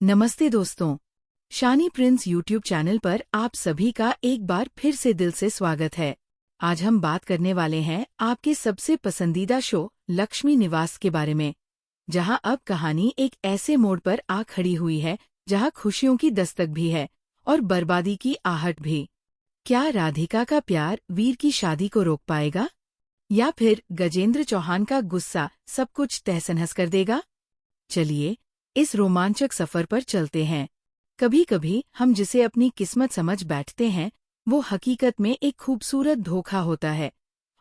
नमस्ते दोस्तों, शानी Prince YouTube channel पर आप सभी का एक बार फिर से दिल से स्वागत है। आज हम बात करने वाले हैं आपके सबसे पसंदीदा शो लक्ष्मी निवास के बारे में, जहां अब कहानी एक ऐसे मोड़ पर आ खड़ी हुई है जहां खुशियों की दस्तक भी है और बर्बादी की आहट भी। क्या राधिका का प्यार वीर की शादी को रोक पाएगा, या फिर गजेंद्र चौहान का गुस्सा सब कुछ तहस-नहस कर देगा? चलिए इस रोमांचक सफर पर चलते हैं। कभी कभी हम जिसे अपनी किस्मत समझ बैठते हैं वो हकीकत में एक खूबसूरत धोखा होता है,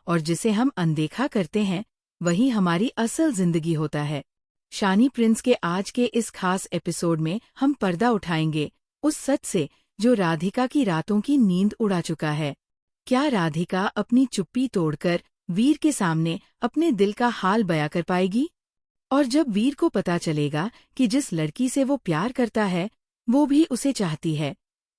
और जिसे हम अनदेखा करते हैं वही हमारी असल जिंदगी होता है। शानी प्रिंस के आज के इस खास एपिसोड में हम पर्दा उठाएंगे उस सच से जो राधिका की रातों की नींद उड़ा चुका है। क्या राधिका अपनी चुप्पी तोड़कर वीर के सामने अपने दिल का हाल बयां कर पाएगी? और जब वीर को पता चलेगा कि जिस लड़की से वो प्यार करता है वो भी उसे चाहती है,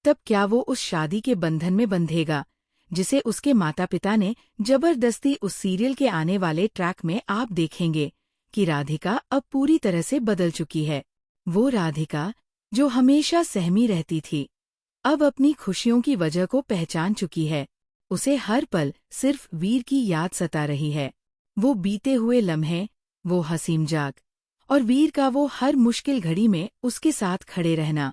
तब क्या वो उस शादी के बंधन में बंधेगा जिसे उसके माता पिता ने जबरदस्ती उस सीरियल के आने वाले ट्रैक में आप देखेंगे कि राधिका अब पूरी तरह से बदल चुकी है। वो राधिका जो हमेशा सहमी रहती थी, अब अपनी खुशियों की वजह को पहचान चुकी है। उसे हर पल सिर्फ वीर की याद सता रही है। वो बीते हुए लम्हे, वो हसीम जाग, और वीर का वो हर मुश्किल घड़ी में उसके साथ खड़े रहना,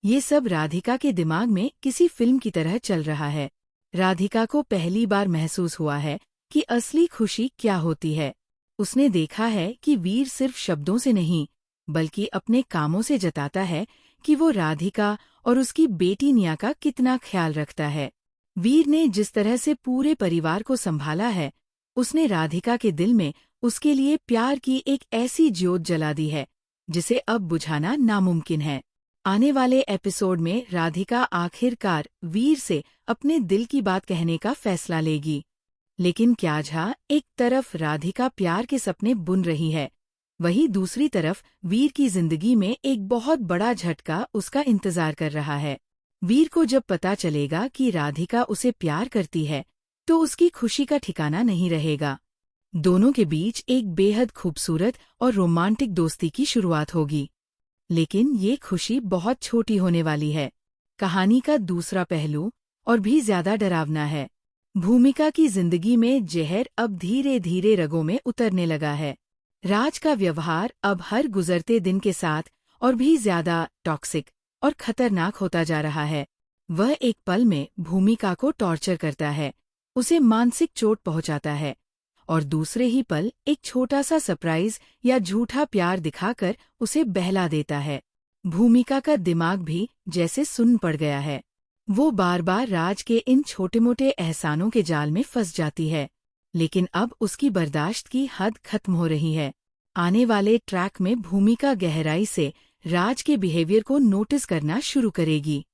ये सब राधिका के दिमाग में किसी फिल्म की तरह चल रहा है। राधिका को पहली बार महसूस हुआ है कि असली खुशी क्या होती है। उसने देखा है कि वीर सिर्फ शब्दों से नहीं बल्कि अपने कामों से जताता है कि वो राधिका और उसकी बेटी निया का कितना ख्याल रखता है। वीर ने जिस तरह से पूरे परिवार को संभाला है, उसने राधिका के दिल में उसके लिए प्यार की एक ऐसी ज्योत जला दी है जिसे अब बुझाना नामुमकिन है। आने वाले एपिसोड में राधिका आखिरकार वीर से अपने दिल की बात कहने का फैसला लेगी। लेकिन क्या जहाँ एक तरफ राधिका प्यार के सपने बुन रही है, वहीं दूसरी तरफ वीर की जिंदगी में एक बहुत बड़ा झटका उसका इंतजार कर रहा है। वीर को जब पता चलेगा कि राधिका उसे प्यार करती है तो उसकी खुशी का ठिकाना नहीं रहेगा। दोनों के बीच एक बेहद खूबसूरत और रोमांटिक दोस्ती की शुरुआत होगी, लेकिन ये खुशी बहुत छोटी होने वाली है। कहानी का दूसरा पहलू और भी ज्यादा डरावना है। भूमिका की जिंदगी में जहर अब धीरे धीरे रगों में उतरने लगा है। राज का व्यवहार अब हर गुजरते दिन के साथ और भी ज्यादा टॉक्सिक और खतरनाक होता जा रहा है। वह एक पल में भूमिका को टॉर्चर करता है, उसे मानसिक चोट पहुंचाता है, और दूसरे ही पल एक छोटा सा सरप्राइज या झूठा प्यार दिखाकर उसे बहला देता है। भूमिका का दिमाग भी जैसे सुन्न पड़ गया है। वो बार बार राज के इन छोटे मोटे एहसानों के जाल में फंस जाती है, लेकिन अब उसकी बर्दाश्त की हद खत्म हो रही है। आने वाले ट्रैक में भूमिका गहराई से राज के बिहेवियर को नोटिस करना शुरू करेगी।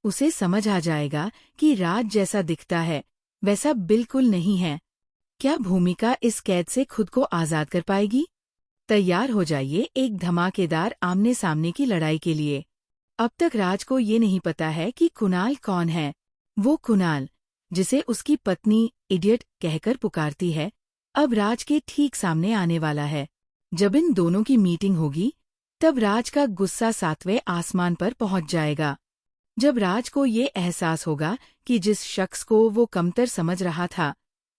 उसे समझ आ जाएगा कि राज जैसा दिखता है वैसा बिल्कुल नहीं है। क्या भूमिका इस कैद से खुद को आजाद कर पाएगी? तैयार हो जाइए एक धमाकेदार आमने सामने की लड़ाई के लिए। अब तक राज को ये नहीं पता है कि कुणाल कौन है। वो कुणाल जिसे उसकी पत्नी इडियट कहकर पुकारती है, अब राज के ठीक सामने आने वाला है। जब इन दोनों की मीटिंग होगी तब राज का गुस्सा 7वें आसमान पर पहुंच जाएगा। जब राज को ये एहसास होगा कि जिस शख्स को वो कमतर समझ रहा था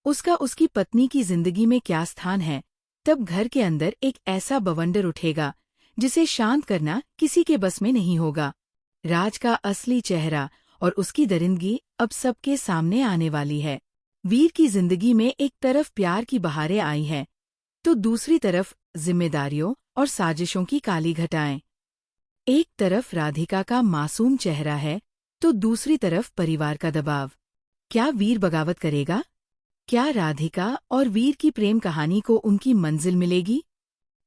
उसका उसकी पत्नी की जिंदगी में क्या स्थान है, तब घर के अंदर एक ऐसा बवंडर उठेगा जिसे शांत करना किसी के बस में नहीं होगा। राज का असली चेहरा और उसकी दरिंदगी अब सबके सामने आने वाली है। वीर की जिंदगी में एक तरफ प्यार की बहारें आई हैं तो दूसरी तरफ जिम्मेदारियों और साजिशों की काली घटाएं। एक तरफ राधिका का मासूम चेहरा है तो दूसरी तरफ परिवार का दबाव। क्या वीर बगावत करेगा? क्या राधिका और वीर की प्रेम कहानी को उनकी मंजिल मिलेगी,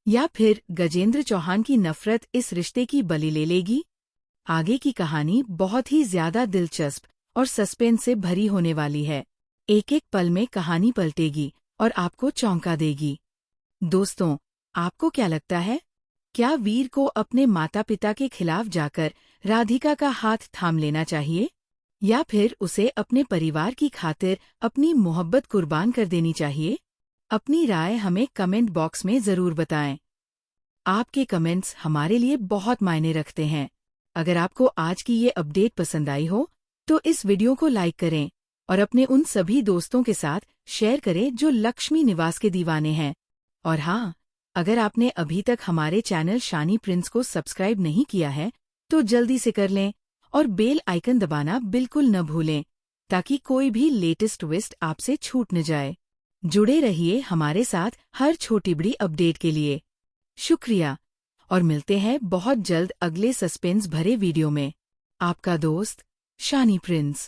या फिर गजेंद्र चौहान की नफरत इस रिश्ते की बलि ले लेगी? आगे की कहानी बहुत ही ज्यादा दिलचस्प और सस्पेंस से भरी होने वाली है। एक एक पल में कहानी पलटेगी और आपको चौंका देगी। दोस्तों, आपको क्या लगता है? क्या वीर को अपने माता पिता के खिलाफ जाकर राधिका का हाथ थाम लेना चाहिए, या फिर उसे अपने परिवार की खातिर अपनी मोहब्बत कुर्बान कर देनी चाहिए? अपनी राय हमें कमेंट बॉक्स में जरूर बताएं। आपके कमेंट्स हमारे लिए बहुत मायने रखते हैं। अगर आपको आज की ये अपडेट पसंद आई हो, तो इस वीडियो को लाइक करें और अपने उन सभी दोस्तों के साथ शेयर करें जो लक्ष्मी निवास के दीवाने हैं। और हाँ, अगर आपने अभी तक हमारे चैनल शानी प्रिंस को सब्सक्राइब नहीं किया है, तो जल्दी से कर लें और बेल आइकन दबाना बिल्कुल न भूलें, ताकि कोई भी लेटेस्ट ट्विस्ट आपसे छूट न जाए। जुड़े रहिए हमारे साथ हर छोटी बड़ी अपडेट के लिए। शुक्रिया और मिलते हैं बहुत जल्द अगले सस्पेंस भरे वीडियो में। आपका दोस्त शानी प्रिंस।